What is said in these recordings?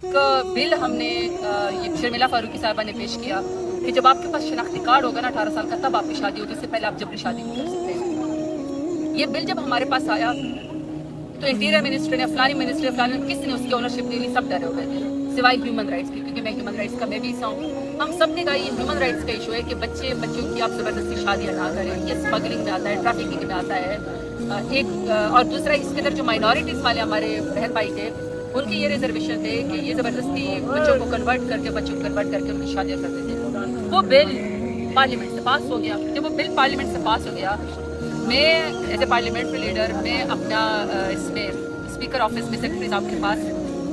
Bill हमने ये शर्मिला फारूकी साहबा ने पेश किया कि जब आपके पास शनाख्ती कार्ड होगा ना 18 साल का, तब आपकी शादी होगी, इससे पहले आप जबरी शादी नहीं कर सकते। ये बिल जब हमारे पास आया तो इंटीरियर मिनिस्टर ने, फलानी मिनिस्टर, फलानी, किसी ने उसकी ऑनरशिप नहीं ली, सब डरे हो गए सिवाय ह्यूमन राइट्स की, क्योंकि मैं ह्यूमन राइट्स का मैं भी हिस्सा हूँ। हम सब ने कहा ये ह्यूमन राइट्स का इशू है कि बच्चों की आप ज़बरदस्ती शादियाँ ना करें, ये स्मगलिंग में आता है, ट्रैफिकिंग में आता है। और दूसरा इसके अंदर जो माइनॉरिटीज़ वाले हमारे बहन भाई थे, उनकी ये रिजर्वेशन थे कि ये ज़बरदस्ती बच्चों को कन्वर्ट करके उनकी शादियाँ करते थे। वो बिल पार्लियामेंट से पास हो गया। जब वो बिल पार्लियामेंट से पास हो गया, मैं एज ए पार्लियामेंट्री लीडर मैं अपना इसमें स्पीकर ऑफिस में सेक्रेटरी साहब के पास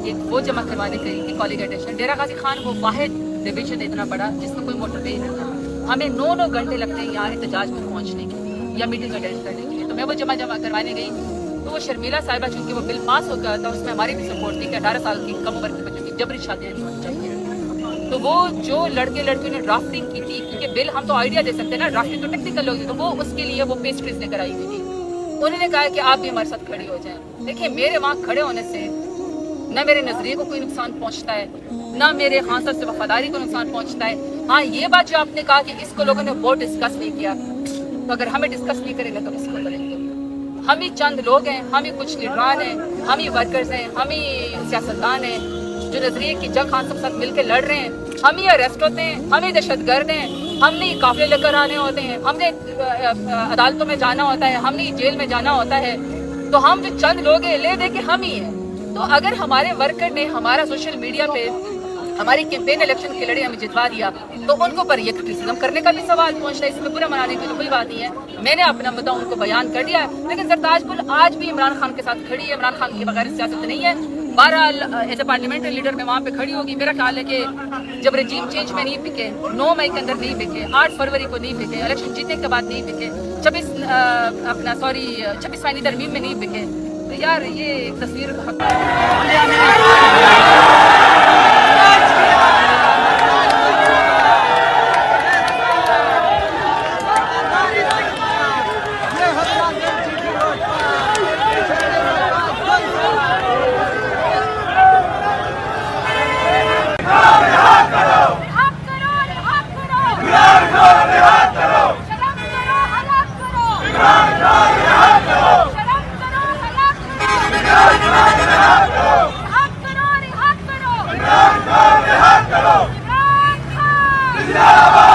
एक वो जमा करवाने गई कि कॉलेज एटेंशन डेरा गाजी खान वो वाहिद डिवीजन इतना बड़ा जिसमें कोई मोटरवे नहीं था। हमें 9 घंटे लगते हैं यहाँ एहतजाज में पहुँचने के या मीटिंग अटेंड करने के लिए। तो मैं वो जमा करवाने गई तो वो शर्मिला साहिबा, चूँकि वो बिल पास हो गया था, उसमें हमारी भी सपोर्ट थी कि 18 साल की कम उम्र के बच्चों की जबरी शादियाँ नहीं होनी चाहिए। तो वो जो लड़कियों ने ड्राफ्टिंग की थी, क्योंकि बिल हम तो आइडिया दे सकते हैं ना, ड्राफ्टिंग तो टेक्निकल होगी, तो वो उसके लिए वो पेस्ट्रीज लेकर आई हुई थी। उन्होंने कहा कि आप भी हमारे साथ खड़ी हो जाएं। देखिए, मेरे वहाँ खड़े होने से न मेरे नजरिए को कोई नुकसान पहुँचता है, न मेरे खान साहब से वफादारी को नुकसान पहुँचता है। हाँ, ये बात जो आपने कहा कि इसको लोगों ने बहुत डिस्कस नहीं किया, तो अगर हमें डिस्कस नहीं करेंगे तो किसको करेंगे? हम ही चंद लोग हैं, हम ही कुछ लीडरान हैं, हम ही वर्कर्स हैं, हम ही सियासतदान हैं जो नजरिए की जंग खान साहब साथ मिलकर लड़ रहे हैं। हम ही अरेस्ट होते हैं, हम ही दहशतगर्द हैं, हमने ही काफिले लेकर आने होते हैं, हमने अदालतों में जाना होता है, हमने ही जेल में जाना होता है। तो हम जो चंद लोग हैं, ले दे के हम ही हैं। तो अगर हमारे वर्कर ने हमारा सोशल मीडिया पे हमारी कैंपेन इलेक्शन के लड़े हमें जितवा दिया, तो उनको पर ये क्रिटिसिज्म करने का भी सवाल पहुंचता है। इसमें बुरा मनाने की तो कोई बात नहीं है। मैंने अपना मुद्दा उनको बयान कर दिया है, लेकिन सरताजपुर आज भी इमरान खान के साथ खड़ी है। इमरान खान के बगैर सियासत नहीं है। बहरहाल एज ए पार्लियामेंट्री लीडर मैं वहाँ पे खड़ी होगी। मेरा ख्याल है कि जब रजीम चेंज में नहीं बिके, 9 मई के अंदर नहीं बिके, 8 फरवरी को नहीं बिके, इलेक्शन जीतने के बाद नहीं बिके, 26वीं तरमीम में नहीं बिके, तो यार ये एक तस्वीर जिंदाबाद